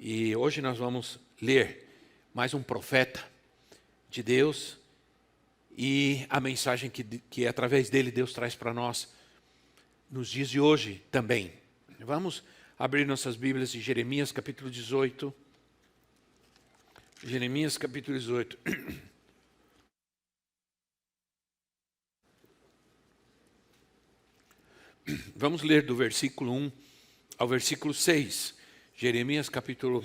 E hoje nós vamos ler mais um profeta de Deus e a mensagem que através dele Deus traz para nós nos dias de hoje também. Vamos abrir nossas Bíblias em Jeremias capítulo 18. Jeremias capítulo 18. Vamos ler do versículo 1 ao versículo 6. Jeremias capítulo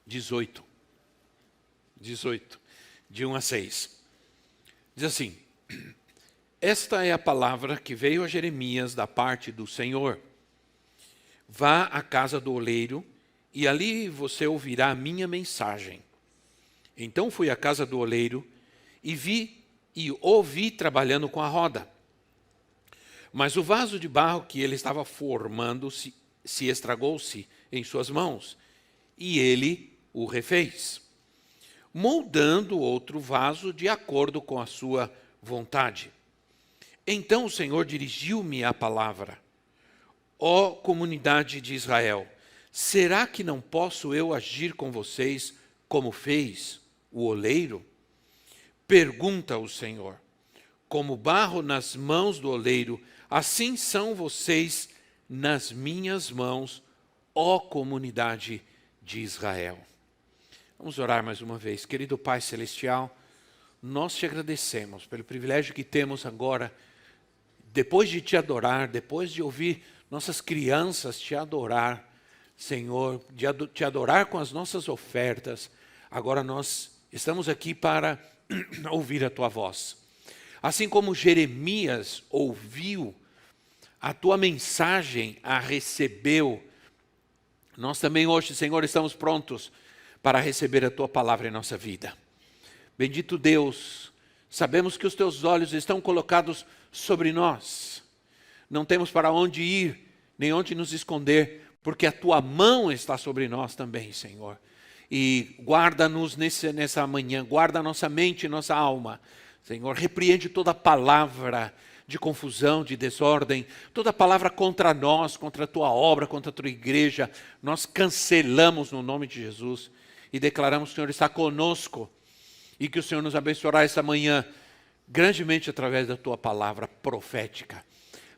18. 18, de 1 a 6. Diz assim: Esta é a palavra que veio a Jeremias da parte do Senhor. Vá à casa do oleiro, e ali você ouvirá a minha mensagem. Então fui à casa do oleiro, e ouvi trabalhando com a roda. Mas o vaso de barro que ele estava formando se estragou-se em suas mãos, e ele o refez, moldando outro vaso de acordo com a sua vontade. Então o Senhor dirigiu-me a palavra: Ó comunidade de Israel, será que não posso eu agir com vocês como fez o oleiro? Pergunta o Senhor. Como barro nas mãos do oleiro, assim são vocês nas minhas mãos, ó comunidade de Israel. Vamos orar mais uma vez. Querido Pai Celestial, nós te agradecemos pelo privilégio que temos agora, depois de te adorar, depois de ouvir nossas crianças te adorar, Senhor, de te adorar com as nossas ofertas. Agora nós estamos aqui para ouvir a tua voz. Assim como Jeremias ouviu a tua mensagem, a recebeu, nós também hoje, Senhor, estamos prontos para receber a tua palavra em nossa vida. Bendito Deus, sabemos que os teus olhos estão colocados sobre nós. Não temos para onde ir, nem onde nos esconder, porque a tua mão está sobre nós também, Senhor. E guarda-nos nessa manhã, guarda a nossa mente e nossa alma. Senhor, repreende toda palavra de confusão, de desordem, toda palavra contra nós, contra a tua obra, contra a tua igreja, nós cancelamos no nome de Jesus e declaramos que o Senhor está conosco e que o Senhor nos abençoará esta manhã grandemente através da tua palavra profética.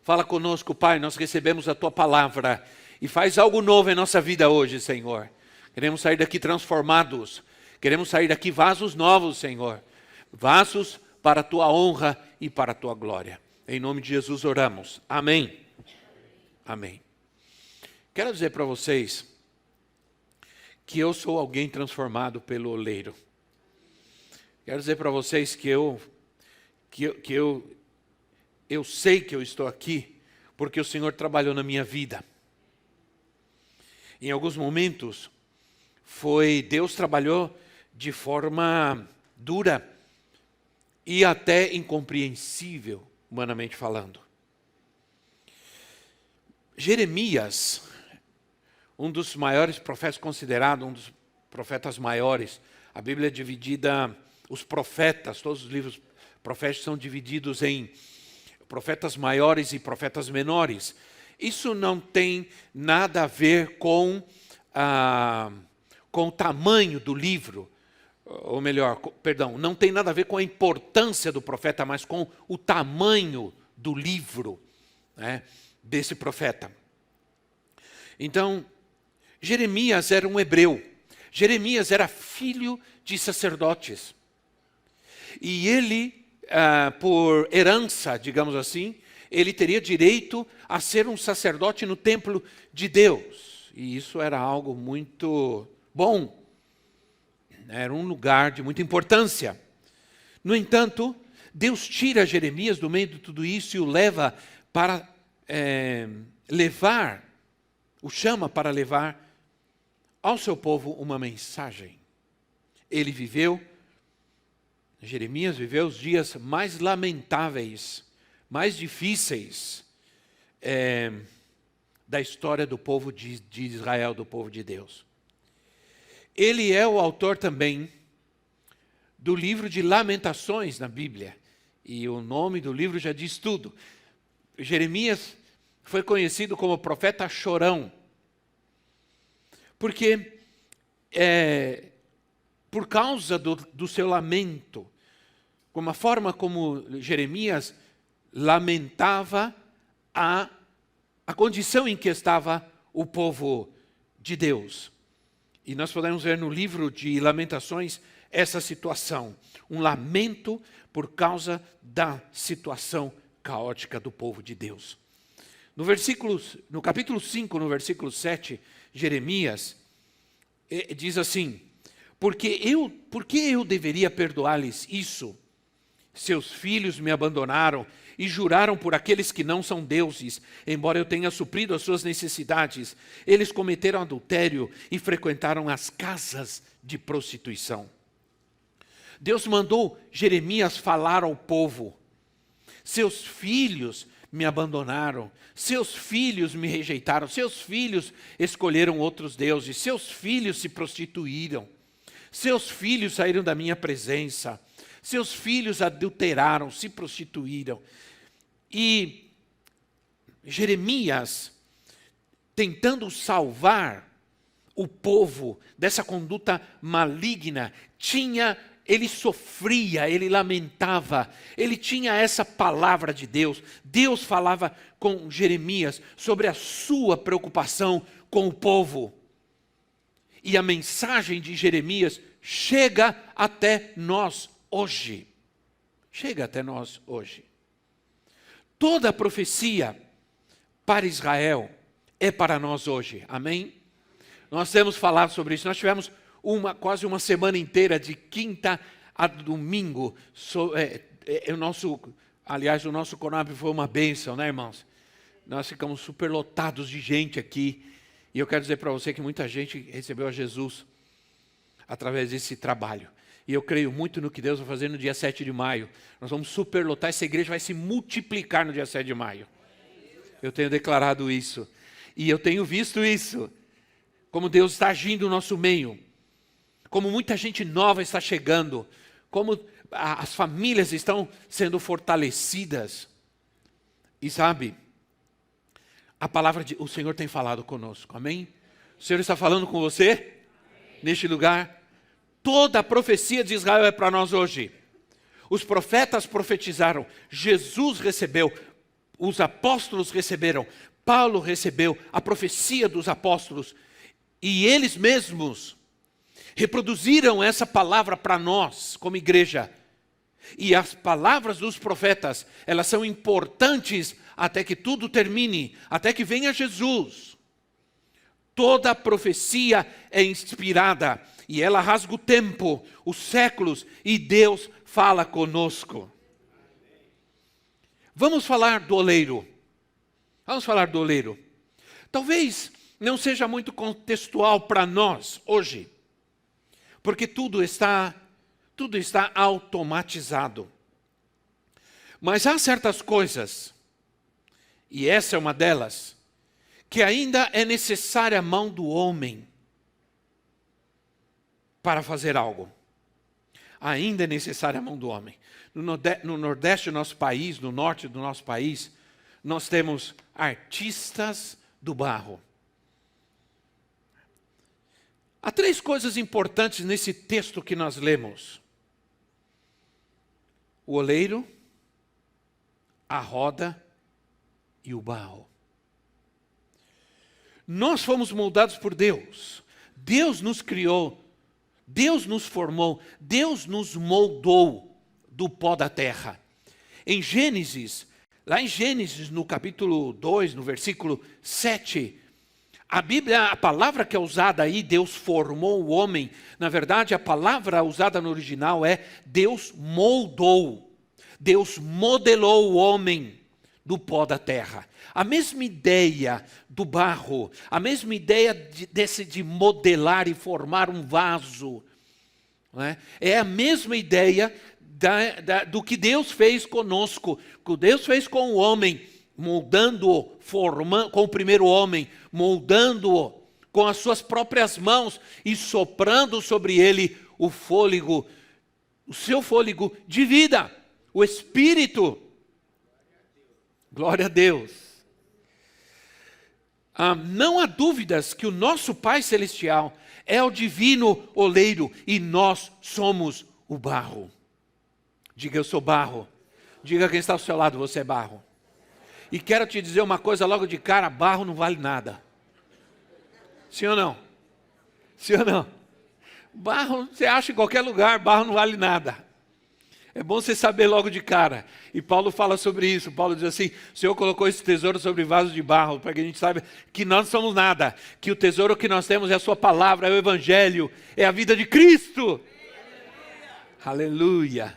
Fala conosco, Pai, nós recebemos a tua palavra e faz algo novo em nossa vida hoje, Senhor. Queremos sair daqui transformados, queremos sair daqui vasos novos, Senhor, vasos para a tua honra e para a tua glória. Em nome de Jesus oramos. Amém. Amém. Quero dizer para vocês que eu sou alguém transformado pelo oleiro. Quero dizer para vocês que eu sei que eu estou aqui porque o Senhor trabalhou na minha vida. Em alguns momentos, Deus trabalhou de forma dura e até incompreensível, humanamente falando. Jeremias, um dos maiores profetas, considerado um dos profetas maiores. A Bíblia é dividida, os profetas, todos os livros proféticos são divididos em profetas maiores e profetas menores. Isso não tem nada a ver com o tamanho do livro, ou melhor, perdão, não tem nada a ver com a importância do profeta, mas com o tamanho do livro, né, desse profeta. Então, Jeremias era um hebreu. Jeremias era filho de sacerdotes. E ele, por herança, digamos assim, ele teria direito a ser um sacerdote no templo de Deus. E isso era algo muito bom. Era um lugar de muita importância. No entanto, Deus tira Jeremias do meio de tudo isso e o leva para o chama para levar ao seu povo uma mensagem. Jeremias viveu os dias mais lamentáveis, mais difíceis da história do povo de Israel, do povo de Deus. Ele é o autor também do livro de Lamentações na Bíblia. E o nome do livro já diz tudo. Jeremias foi conhecido como profeta chorão. Porque por causa do seu lamento, como a forma como Jeremias lamentava a condição em que estava o povo de Deus. E nós podemos ver no livro de Lamentações essa situação, um lamento por causa da situação caótica do povo de Deus. No capítulo 5, no versículo 7, Jeremias diz assim: Por que eu deveria perdoar-lhes isso? Seus filhos me abandonaram e juraram por aqueles que não são deuses, embora eu tenha suprido as suas necessidades. Eles cometeram adultério e frequentaram as casas de prostituição. Deus mandou Jeremias falar ao povo: seus filhos me abandonaram, seus filhos me rejeitaram, seus filhos escolheram outros deuses, seus filhos se prostituíram, seus filhos saíram da minha presença, seus filhos adulteraram, se prostituíram. E Jeremias, tentando salvar o povo dessa conduta maligna, ele sofria, ele lamentava, ele tinha essa palavra de Deus. Deus falava com Jeremias sobre a sua preocupação com o povo. E a mensagem de Jeremias chega até nós hoje. Chega até nós hoje. Toda a profecia para Israel é para nós hoje. Amém? Nós temos falado sobre isso. Nós tivemos quase uma semana inteira, de quinta a domingo. O nosso Conab foi uma bênção, né, irmãos? Nós ficamos superlotados de gente aqui. E eu quero dizer para você que muita gente recebeu a Jesus através desse trabalho. E eu creio muito no que Deus vai fazer no dia 7 de maio. Nós vamos superlotar, essa igreja vai se multiplicar no dia 7 de maio. Eu tenho declarado isso. E eu tenho visto isso. Como Deus está agindo no nosso meio. Como muita gente nova está chegando. Como as famílias estão sendo fortalecidas. E sabe, o Senhor tem falado conosco. Amém? O Senhor está falando com você? Amém. Neste lugar. Toda a profecia de Israel é para nós hoje. Os profetas profetizaram, Jesus recebeu, os apóstolos receberam, Paulo recebeu a profecia dos apóstolos. E eles mesmos reproduziram essa palavra para nós, como igreja. E as palavras dos profetas, elas são importantes até que tudo termine, até que venha Jesus. Toda a profecia é inspirada e ela rasga o tempo, os séculos, e Deus fala conosco. Vamos falar do oleiro. Vamos falar do oleiro. Talvez não seja muito contextual para nós hoje, porque tudo está automatizado. Mas há certas coisas, e essa é uma delas, que ainda é necessária a mão do homem para fazer algo. Ainda é necessária a mão do homem. No Nordeste do nosso país, no Norte do nosso país, nós temos artistas do barro. Há 3 coisas importantes nesse texto que nós lemos: o oleiro, a roda e o barro. Nós fomos moldados por Deus. Deus nos criou. Deus nos formou. Deus nos moldou do pó da terra. Lá em Gênesis, no capítulo 2, no versículo 7, a palavra que é usada aí, Deus formou o homem, na verdade a palavra usada no original é Deus moldou. Deus modelou o homem do pó da terra. A mesma ideia do barro, a mesma ideia de modelar e formar um vaso, né? É a mesma ideia do que Deus fez conosco, que Deus fez com o homem, moldando-o, com o primeiro homem, moldando-o com as suas próprias mãos e soprando sobre ele o seu fôlego de vida, o Espírito. Glória a Deus. Não há dúvidas que o nosso Pai Celestial é o divino oleiro e nós somos o barro. Diga, eu sou barro. Diga quem está ao seu lado, você é barro. E quero te dizer uma coisa logo de cara, barro não vale nada. Sim ou não? Sim ou não? Barro você acha em qualquer lugar, barro não vale nada. É bom você saber logo de cara. E Paulo fala sobre isso. Paulo diz assim, o Senhor colocou esse tesouro sobre vasos de barro, para que a gente saiba que nós não somos nada. Que o tesouro que nós temos é a sua palavra, é o Evangelho, é a vida de Cristo. Aleluia.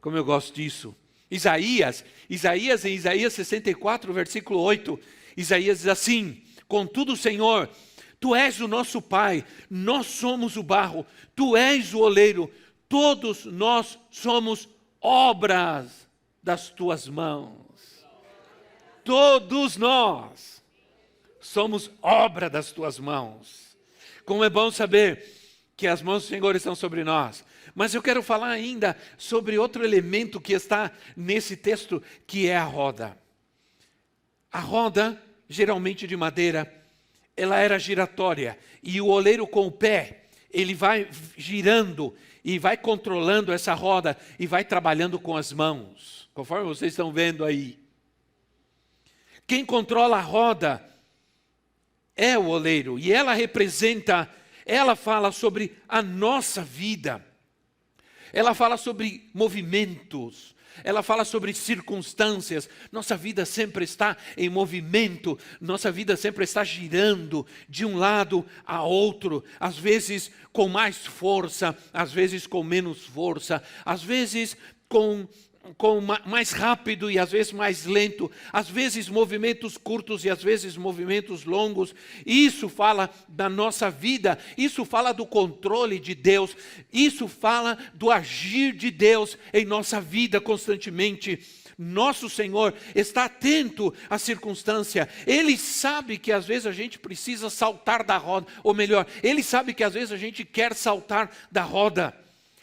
Como eu gosto disso. Isaías em Isaías 64, versículo 8, Isaías diz assim, contudo, Senhor, Tu és o nosso Pai, nós somos o barro, Tu és o oleiro, todos nós somos obras das Tuas mãos. Todos nós somos obra das Tuas mãos. Como é bom saber que as mãos do Senhor estão sobre nós. Mas eu quero falar ainda sobre outro elemento que está nesse texto, que é a roda. A roda, geralmente de madeira, ela era giratória. E o oleiro com o pé, ele vai girando e vai controlando essa roda e vai trabalhando com as mãos. Conforme vocês estão vendo aí. Quem controla a roda é o oleiro. E ela fala sobre a nossa vida. Ela fala sobre movimentos, ela fala sobre circunstâncias. Nossa vida sempre está em movimento, nossa vida sempre está girando de um lado a outro, às vezes com mais força, às vezes com menos força, às vezes com mais rápido e às vezes mais lento, às vezes movimentos curtos e às vezes movimentos longos. Isso fala da nossa vida, isso fala do controle de Deus, isso fala do agir de Deus em nossa vida constantemente. Nosso Senhor está atento à circunstância, Ele sabe que às vezes a gente precisa saltar da roda, ou melhor, Ele sabe que às vezes a gente quer saltar da roda,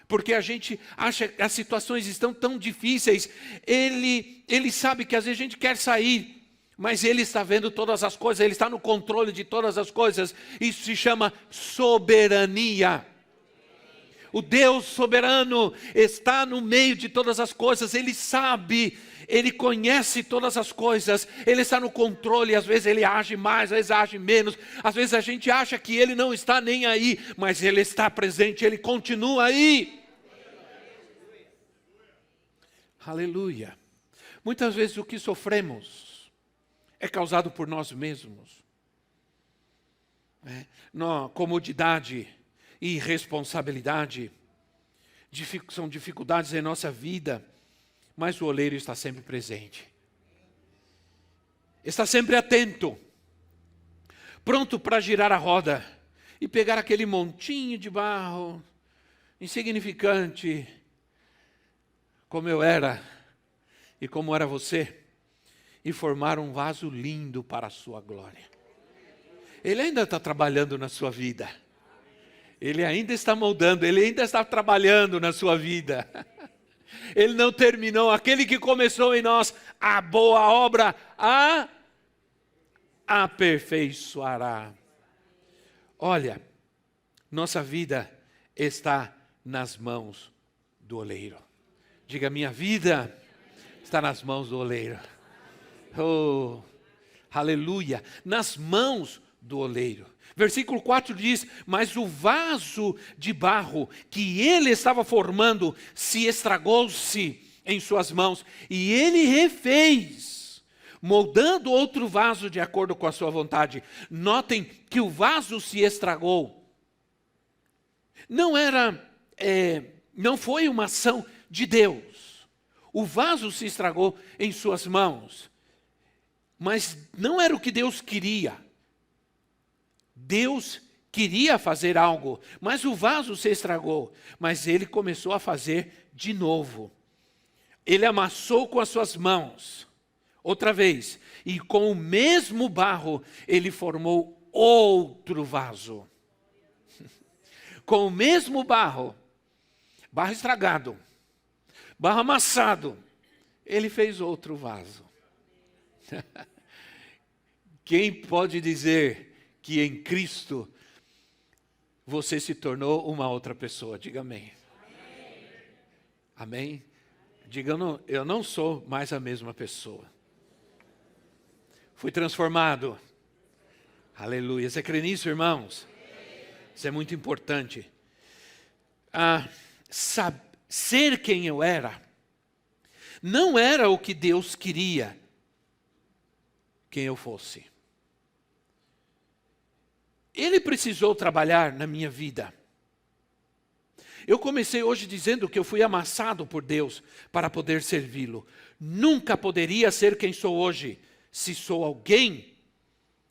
porque a gente acha que as situações estão tão difíceis. Ele sabe que às vezes a gente quer sair, mas Ele está vendo todas as coisas, Ele está no controle de todas as coisas. Isso se chama soberania. O Deus soberano está no meio de todas as coisas, Ele sabe, Ele conhece todas as coisas, Ele está no controle. Às vezes Ele age mais, às vezes age menos, às vezes a gente acha que Ele não está nem aí, mas Ele está presente, Ele continua aí. Aleluia. Muitas vezes o que sofremos é causado por nós mesmos. Comodidade e irresponsabilidade são dificuldades em nossa vida, mas o oleiro está sempre presente. Está sempre atento, pronto para girar a roda e pegar aquele montinho de barro insignificante, como eu era e como era você, e formar um vaso lindo para a sua glória. Ele ainda está trabalhando na sua vida. Ele ainda está moldando, Ele ainda está trabalhando na sua vida. Ele não terminou. Aquele que começou em nós a boa obra, a aperfeiçoará. Olha, nossa vida está nas mãos do oleiro. Diga, minha vida está nas mãos do oleiro. Oh, aleluia. Nas mãos do oleiro. Versículo 4 diz, mas o vaso de barro que ele estava formando se estragou-se em suas mãos, e ele refez, moldando outro vaso de acordo com a sua vontade. Notem que o vaso se estragou. Não foi uma ação de Deus. O vaso se estragou em suas mãos, mas não era o que Deus queria. Deus queria fazer algo, mas o vaso se estragou. Mas Ele começou a fazer de novo. Ele amassou com as suas mãos, outra vez, e com o mesmo barro, Ele formou outro vaso. Com o mesmo barro estragado, barro amassado, Ele fez outro vaso. Quem pode dizer que em Cristo você se tornou uma outra pessoa? Diga amém. Amém? Diga, eu não sou mais a mesma pessoa. Fui transformado. Aleluia. Você crê nisso, irmãos? Isso é muito importante. Ser quem eu era, não era o que Deus queria quem eu fosse. Ele precisou trabalhar na minha vida. Eu comecei hoje dizendo que eu fui amassado por Deus para poder servi-lo. Nunca poderia ser quem sou hoje. Se sou alguém,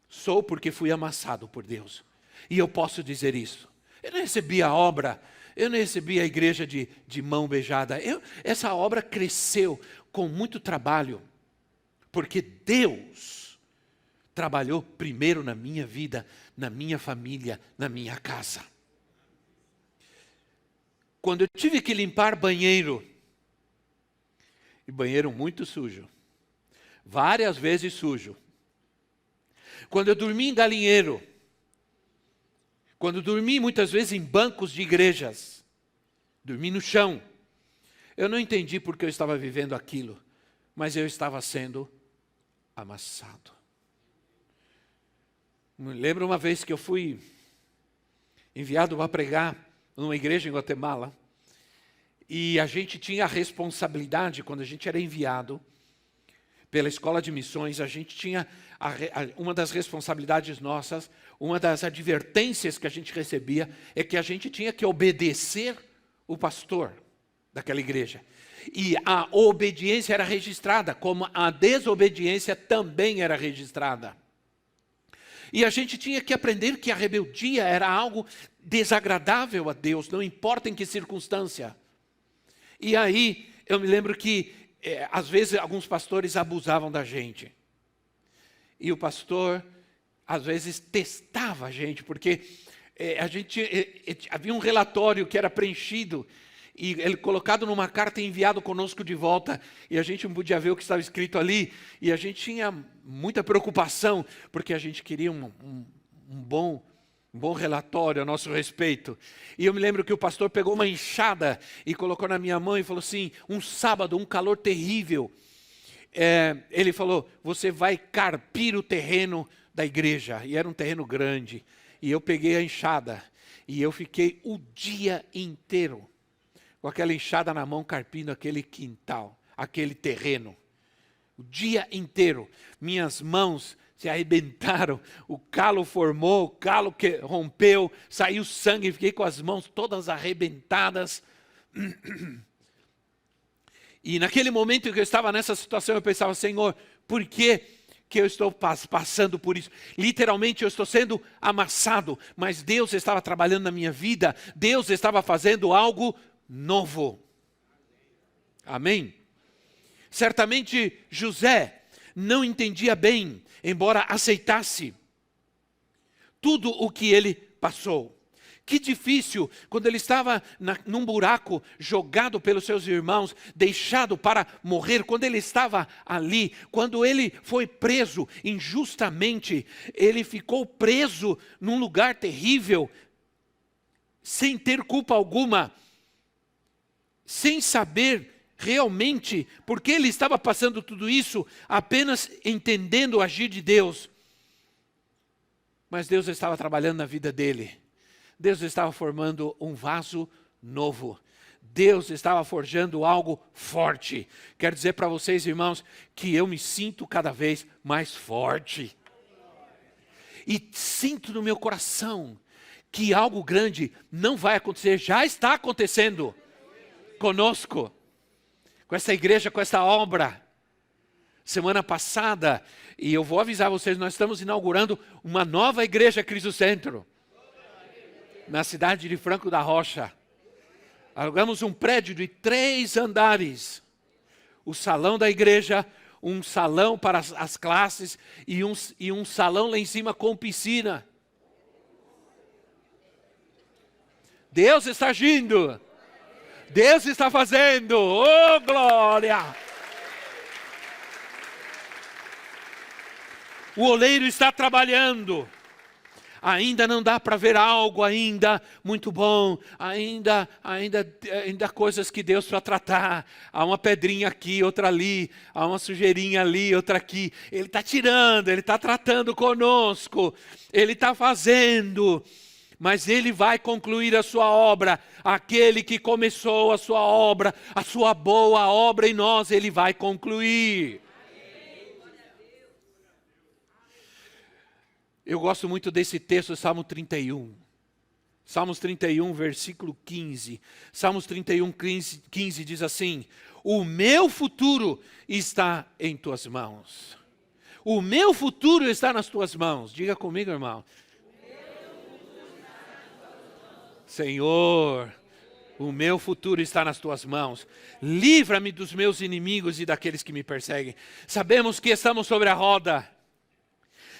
sou porque fui amassado por Deus. E eu posso dizer isso. Eu não recebi a obra, eu não recebi a igreja de mão beijada. Essa obra cresceu com muito trabalho. Porque Deus trabalhou primeiro na minha vida, na minha família, na minha casa. Quando eu tive que limpar banheiro, e banheiro muito sujo, várias vezes sujo. Quando eu dormi em galinheiro, quando eu dormi muitas vezes em bancos de igrejas, dormi no chão, eu não entendi porque eu estava vivendo aquilo, mas eu estava sendo amassado. Me lembro uma vez que eu fui enviado para pregar numa igreja em Guatemala, e a gente tinha a responsabilidade, quando a gente era enviado pela escola de missões, a gente tinha uma das responsabilidades nossas, uma das advertências que a gente recebia, é que a gente tinha que obedecer o pastor daquela igreja. E a obediência era registrada, como a desobediência também era registrada. E a gente tinha que aprender que a rebeldia era algo desagradável a Deus, não importa em que circunstância. E aí, eu me lembro que, às vezes, alguns pastores abusavam da gente. E o pastor, às vezes, testava a gente, porque havia um relatório que era preenchido, e ele colocado numa carta e enviado conosco de volta, e a gente não podia ver o que estava escrito ali, e a gente tinha muita preocupação, porque a gente queria um bom relatório a nosso respeito. E eu me lembro que o pastor pegou uma enxada e colocou na minha mão e falou assim, um sábado, um calor terrível, ele falou, você vai carpir o terreno da igreja, e era um terreno grande, e eu peguei a enxada, e eu fiquei o dia inteiro com aquela enxada na mão, carpindo aquele quintal, aquele terreno. O dia inteiro, minhas mãos se arrebentaram, o calo formou, o calo que rompeu, saiu sangue, fiquei com as mãos todas arrebentadas. E naquele momento que eu estava nessa situação, eu pensava, Senhor, por que eu estou passando por isso? Literalmente eu estou sendo amassado, mas Deus estava trabalhando na minha vida, Deus estava fazendo algo novo. Amém? Certamente José não entendia bem, embora aceitasse tudo o que ele passou. Que difícil quando ele estava num buraco, jogado pelos seus irmãos, deixado para morrer, quando ele estava ali, quando ele foi preso injustamente, ele ficou preso num lugar terrível, sem ter culpa alguma, sem saber realmente por que ele estava passando tudo isso, apenas entendendo o agir de Deus. Mas Deus estava trabalhando na vida dele. Deus estava formando um vaso novo. Deus estava forjando algo forte. Quero dizer para vocês, irmãos, que eu me sinto cada vez mais forte. E sinto no meu coração que algo grande não vai acontecer, já está acontecendo conosco, com essa igreja, com essa obra. Semana passada, e eu vou avisar vocês, nós estamos inaugurando uma nova igreja Cristo Centro, na cidade de Franco da Rocha. Alugamos um prédio de 3 andares, o salão da igreja, um salão para as classes e um salão lá em cima com piscina. Deus está agindo. Deus está fazendo, oh glória! O oleiro está trabalhando. Ainda não dá para ver algo ainda muito bom, ainda coisas que Deus vai tratar. Há uma pedrinha aqui, outra ali, há uma sujeirinha ali, outra aqui. Ele está tirando, Ele está tratando conosco, Ele está fazendo. Mas Ele vai concluir a sua obra. Aquele que começou a sua obra, a sua boa obra em nós, Ele vai concluir. Eu gosto muito desse texto, Salmo 31. Salmos 31, versículo 15. Salmos 31, 15 diz assim: o meu futuro está em tuas mãos. O meu futuro está nas tuas mãos. Diga comigo, irmão. Senhor, o meu futuro está nas tuas mãos. Livra-me dos meus inimigos e daqueles que me perseguem. Sabemos que estamos sobre a roda,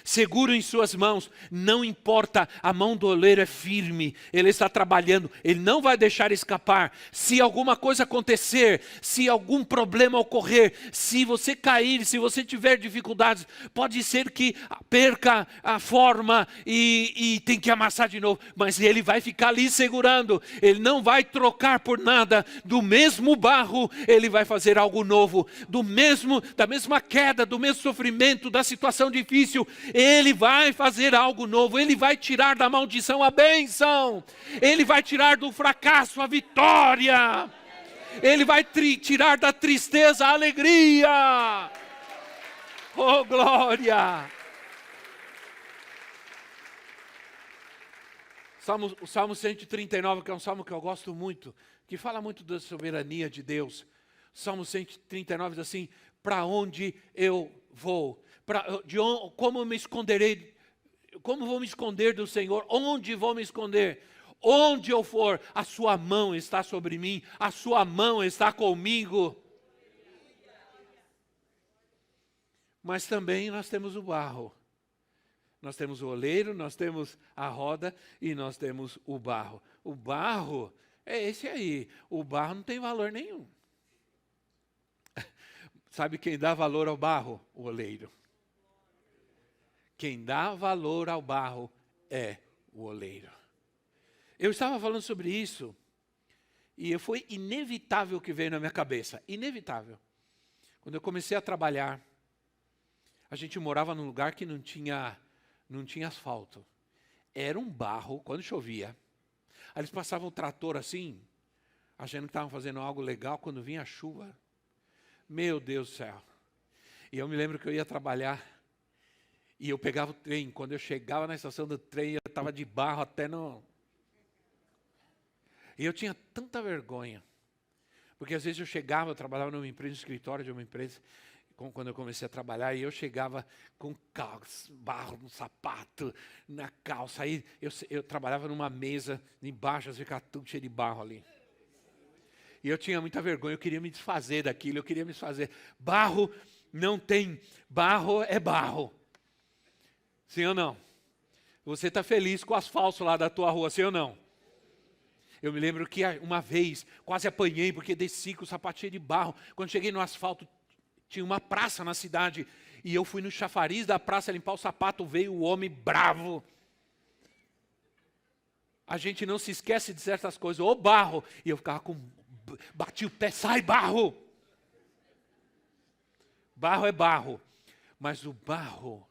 seguro em suas mãos, não importa, a mão do oleiro é firme, ele está trabalhando, ele não vai deixar escapar. Se alguma coisa acontecer, se algum problema ocorrer, se você cair, se você tiver dificuldades, pode ser que perca a forma e tem que amassar de novo, mas ele vai ficar ali segurando, ele não vai trocar por nada. Do mesmo barro, ele vai fazer algo novo, da mesma queda, do mesmo sofrimento, da situação difícil, Ele vai fazer algo novo. Ele vai tirar da maldição a bênção. Ele vai tirar do fracasso a vitória. Ele vai tirar da tristeza a alegria. Oh, glória! O Salmo 139, que é um salmo que eu gosto muito, que fala muito da soberania de Deus. O Salmo 139 diz assim: para onde eu vou? Como me esconderei? Como vou me esconder do Senhor? Onde vou me esconder? Onde eu for, a sua mão está sobre mim, a sua mão está comigo. Mas também nós temos o barro. Nós temos o oleiro, nós temos a roda e nós temos o barro. O barro é esse aí. O barro não tem valor nenhum. Sabe quem dá valor ao barro? O oleiro. Quem dá valor ao barro é o oleiro. Eu estava falando sobre isso e foi inevitável o que veio na minha cabeça. Inevitável. Quando eu comecei a trabalhar, a gente morava num lugar que não tinha asfalto. Era um barro, quando chovia. Aí eles passavam o trator assim, achando que estavam fazendo algo legal, quando vinha a chuva. Meu Deus do céu. E eu me lembro que eu ia trabalhar e eu pegava o trem. Quando eu chegava na estação do trem, eu estava de barro até no... E eu tinha tanta vergonha. Porque às vezes eu trabalhava numa empresa, no escritório de uma empresa, quando eu comecei a trabalhar, e eu chegava com barro no sapato, na calça. Aí eu trabalhava numa mesa, embaixo, ficava tudo cheio de barro ali. E eu tinha muita vergonha, eu queria me desfazer daquilo, eu queria me desfazer. Barro não tem, barro é barro. Sim ou não? Você está feliz com o asfalto lá da tua rua, sim ou não? Eu me lembro que uma vez, quase apanhei, porque desci com o sapato cheio de barro. Quando cheguei no asfalto, tinha uma praça na cidade, e eu fui no chafariz da praça limpar o sapato, veio o homem bravo. A gente não se esquece de certas coisas, ô barro, e eu ficava bati o pé, sai barro. Barro é barro, mas o barro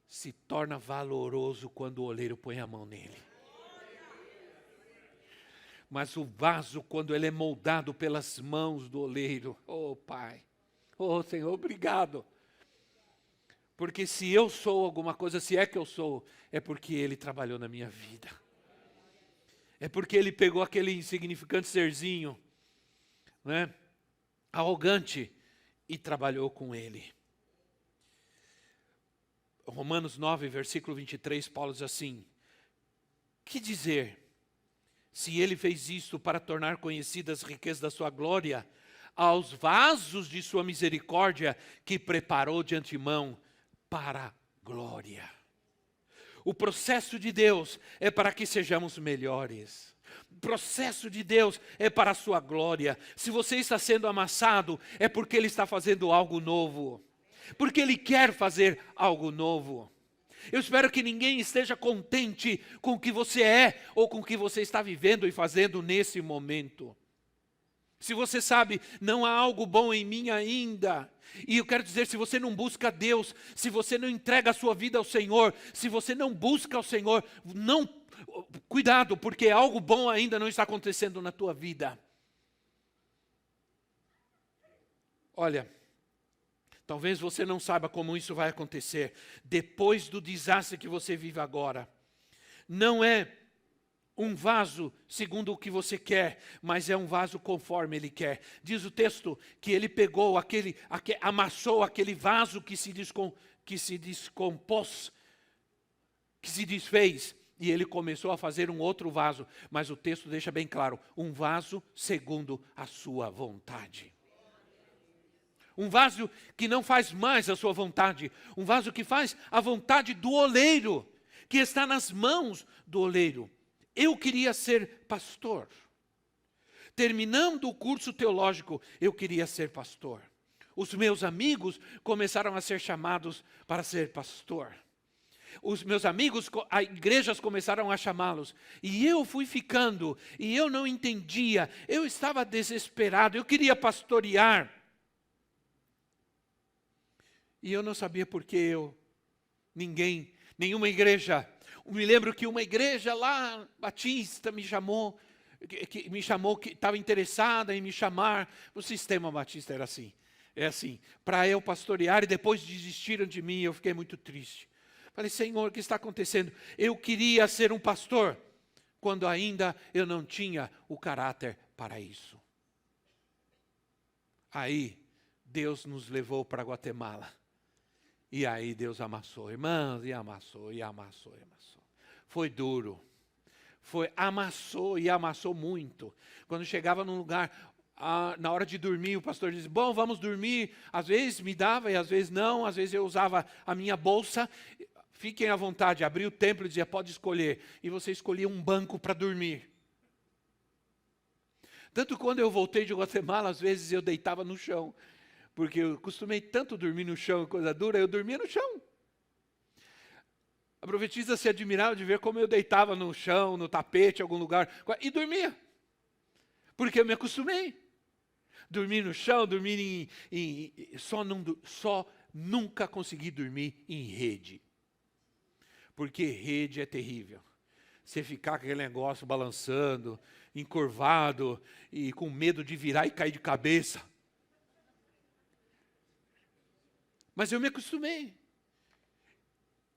se torna valoroso quando o oleiro põe a mão nele. Mas o vaso, quando ele é moldado pelas mãos do oleiro, oh Pai, oh Senhor, obrigado. Porque se eu sou alguma coisa, se é que eu sou, é porque Ele trabalhou na minha vida. É porque Ele pegou aquele insignificante serzinho, né, arrogante, e trabalhou com ele. Romanos 9, versículo 23, Paulo diz assim: que dizer? Se ele fez isto para tornar conhecidas as riquezas da sua glória, aos vasos de sua misericórdia, que preparou de antemão para a glória. O processo de Deus é para que sejamos melhores. O processo de Deus é para a sua glória. Se você está sendo amassado, é porque Ele está fazendo algo novo. porque Ele quer fazer algo novo. Eu espero que ninguém esteja contente com o que você é ou com o que você está vivendo e fazendo nesse momento. Se você sabe, não há algo bom em mim ainda. E eu quero dizer, se você não busca Deus, se você não entrega a sua vida ao Senhor, se você não busca ao Senhor, cuidado, porque algo bom ainda não está acontecendo na tua vida. Olha, talvez você não saiba como isso vai acontecer depois do desastre que você vive agora. Não é um vaso segundo o que você quer, mas é um vaso conforme Ele quer. Diz o texto que Ele pegou amassou aquele vaso que se descompôs, que se desfez, e Ele começou a fazer um outro vaso. Mas o texto deixa bem claro, um vaso segundo a sua vontade. Um vaso que não faz mais a sua vontade, um vaso que faz a vontade do oleiro, que está nas mãos do oleiro. Eu queria ser pastor. Terminando o curso teológico, eu queria ser pastor. Os meus amigos começaram a ser chamados para ser pastor. Os meus amigos, as igrejas começaram a chamá-los. E eu fui ficando, e eu não entendia. Eu estava desesperado, eu queria pastorear. E eu não sabia por que nenhuma igreja. Eu me lembro que uma igreja lá, batista, me chamou, que estava interessada em me chamar. O sistema batista era assim, para eu pastorear, e depois desistiram de mim, eu fiquei muito triste. Falei, Senhor, o que está acontecendo? Eu queria ser um pastor, quando ainda eu não tinha o caráter para isso. Aí, Deus nos levou para Guatemala. E aí Deus amassou, irmãos, e amassou. Foi duro. Amassou e amassou muito. Quando chegava num lugar, na hora de dormir, o pastor dizia, bom, vamos dormir. Às vezes me dava e às vezes não. Às vezes eu usava a minha bolsa. Fiquem à vontade, abria o templo e dizia, pode escolher. E você escolhia um banco para dormir. Tanto quando eu voltei de Guatemala, às vezes eu deitava no chão. Porque eu costumei tanto dormir no chão, coisa dura, eu dormia no chão. A profetisa se admirava de ver como eu deitava no chão, no tapete, em algum lugar, e dormia. Porque eu me acostumei. Dormir no chão, dormir só nunca consegui dormir em rede. Porque rede é terrível. Você ficar com aquele negócio balançando, encurvado, e com medo de virar e cair de cabeça. Mas eu me acostumei.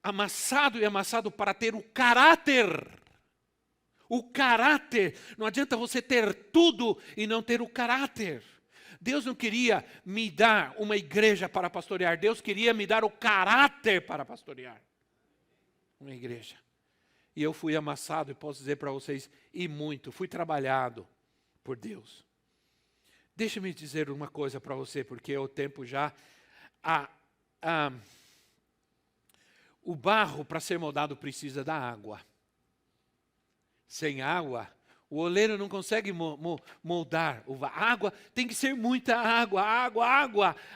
Amassado e amassado para ter o caráter. O caráter. Não adianta você ter tudo e não ter o caráter. Deus não queria me dar uma igreja para pastorear. Deus queria me dar o caráter para pastorear uma igreja. E eu fui amassado, e posso dizer para vocês, e muito. Fui trabalhado por Deus. Deixa-me dizer uma coisa para você, porque o tempo já... o barro, para ser moldado, precisa da água. Sem água, o oleiro não consegue moldar. A água tem que ser muita água.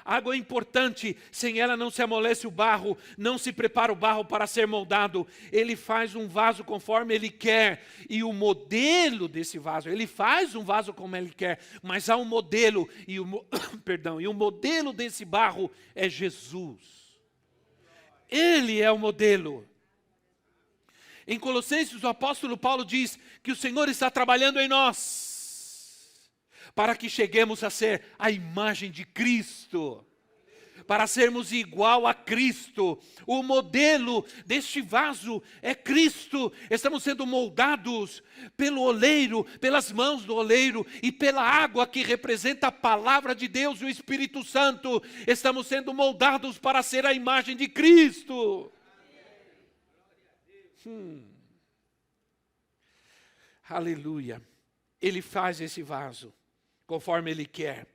Água é importante. Sem ela não se amolece o barro, não se prepara o barro para ser moldado. Ele faz um vaso conforme ele quer. E o modelo desse vaso, ele faz um vaso como ele quer, mas há um modelo, e o modelo desse barro é Jesus. Ele é o modelo. Em Colossenses, o apóstolo Paulo diz que o Senhor está trabalhando em nós, para que cheguemos a ser a imagem de Cristo, para sermos igual a Cristo. O modelo deste vaso é Cristo. Estamos sendo moldados pelo oleiro, pelas mãos do oleiro e pela água que representa a palavra de Deus e o Espírito Santo. Estamos sendo moldados para ser a imagem de Cristo. Aleluia. Ele faz esse vaso conforme Ele quer.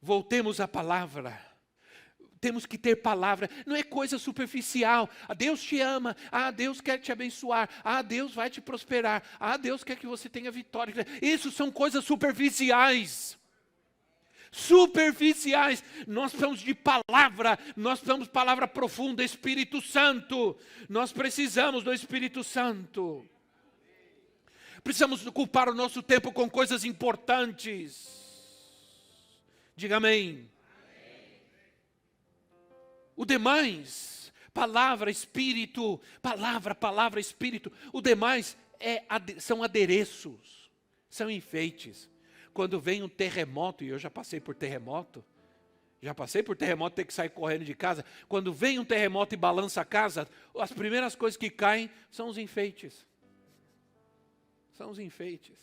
Voltemos à palavra. Temos que ter palavra. Não é coisa superficial. Deus te ama. Deus quer te abençoar. Deus vai te prosperar. Deus quer que você tenha vitória. Isso são coisas superficiais. superficiais. Nós precisamos de palavra, nós precisamos de palavra profunda, Espírito Santo. Nós precisamos do Espírito Santo. Precisamos ocupar o nosso tempo com coisas importantes. Diga amém. O demais, palavra, Espírito, palavra, Espírito. O demais são adereços, são enfeites. Quando vem um terremoto, e eu já passei por terremoto, ter que sair correndo de casa. Quando vem um terremoto e balança a casa, as primeiras coisas que caem são os enfeites. São os enfeites.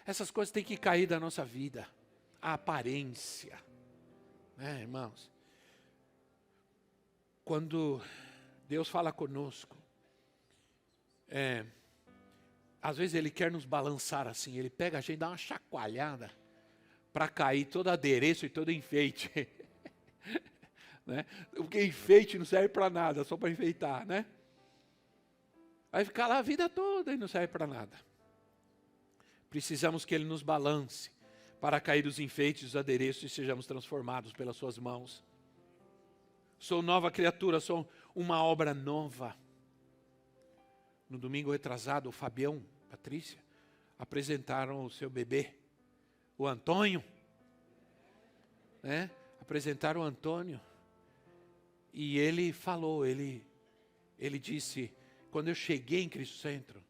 Essas coisas têm que cair da nossa vida. A aparência. Irmãos? Quando Deus fala conosco, às vezes Ele quer nos balançar assim. Ele pega a gente, dá uma chacoalhada para cair todo adereço e todo enfeite. Né? Porque enfeite não serve para nada, só para enfeitar, né? Vai ficar lá a vida toda e não serve para nada. Precisamos que Ele nos balance para cair os enfeites, os adereços e sejamos transformados pelas suas mãos. Sou nova criatura, sou uma obra nova. No domingo retrasado, o Fabião, Patrícia, apresentaram o seu bebê, o Antônio. Apresentaram o Antônio. E ele falou, ele disse, quando eu cheguei em Cristo Centro,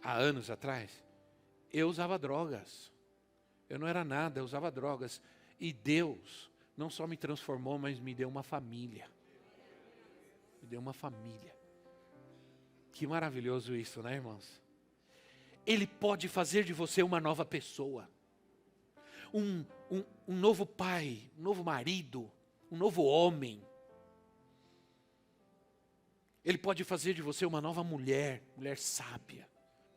há anos atrás, eu usava drogas. Eu não era nada, eu usava drogas. E Deus não só me transformou, mas me deu uma família. Me deu uma família. Que maravilhoso isso, né, irmãos? Ele pode fazer de você uma nova pessoa. Um novo pai, um novo marido, um novo homem. Ele pode fazer de você uma nova mulher, mulher sábia,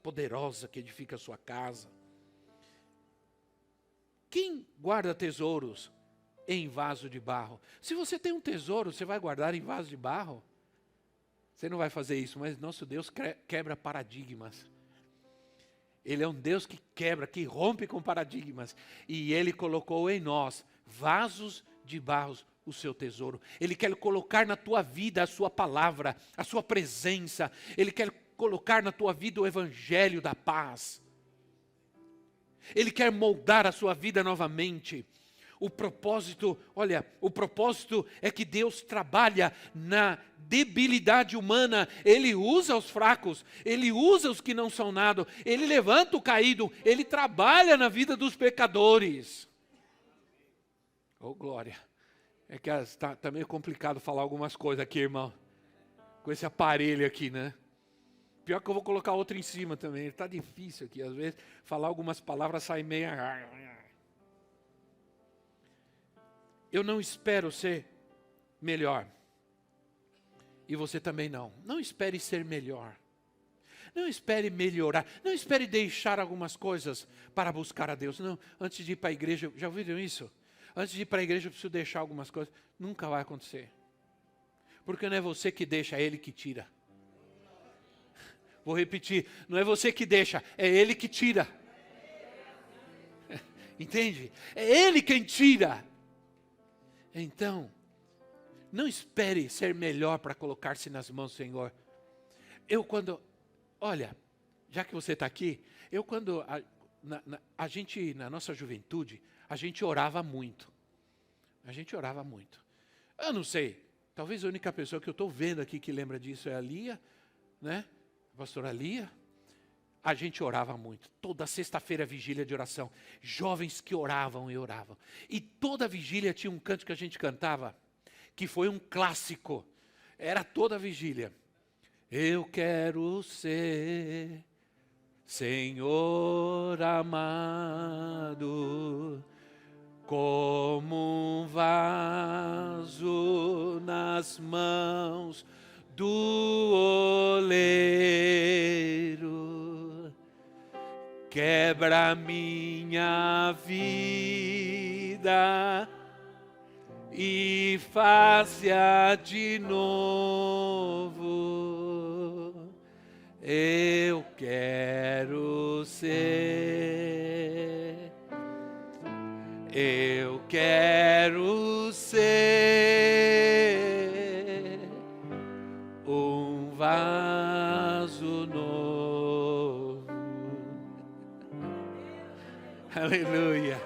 poderosa, que edifica a sua casa. Quem guarda tesouros em vaso de barro? Se você tem um tesouro, você vai guardar em vaso de barro? Você não vai fazer isso, mas nosso Deus quebra paradigmas. Ele é um Deus que quebra, que rompe com paradigmas. E Ele colocou em nós vasos de barro o seu tesouro. Ele quer colocar na tua vida a sua palavra, a sua presença. Ele quer colocar na tua vida o evangelho da paz. Ele quer moldar a sua vida novamente. O propósito é que Deus trabalha na debilidade humana. Ele usa os fracos, Ele usa os que não são nada, Ele levanta o caído, Ele trabalha na vida dos pecadores. Oh, glória. É que está meio complicado falar algumas coisas aqui, irmão. Com esse aparelho aqui, né? Pior que eu vou colocar outro em cima também. Está difícil aqui, às vezes, falar algumas palavras sai meio... Eu não espero ser melhor. E você também não. Não espere ser melhor. Não espere melhorar. Não espere deixar algumas coisas para buscar a Deus. Não, antes de ir para a igreja, já ouviram isso? Antes de ir para a igreja eu preciso deixar algumas coisas. Nunca vai acontecer. Porque não é você que deixa, é Ele que tira. Vou repetir, não é você que deixa, é Ele que tira. Entende? É Ele quem tira. Então, não espere ser melhor para colocar-se nas mãos do Senhor. Já que você está aqui, na nossa juventude, a gente orava muito. Eu não sei, talvez a única pessoa que eu estou vendo aqui que lembra disso é a Lia, né? A pastora Lia. A gente orava muito. Toda sexta-feira vigília de oração. Jovens que oravam e oravam. E toda vigília tinha um canto que a gente cantava, que foi um clássico. Era toda vigília. Eu quero ser Senhor amado, como um vaso nas mãos do oleiro. Quebra minha vida e faz-a de novo. Eu quero ser Eu quero ser um vaso novo. Aleluia.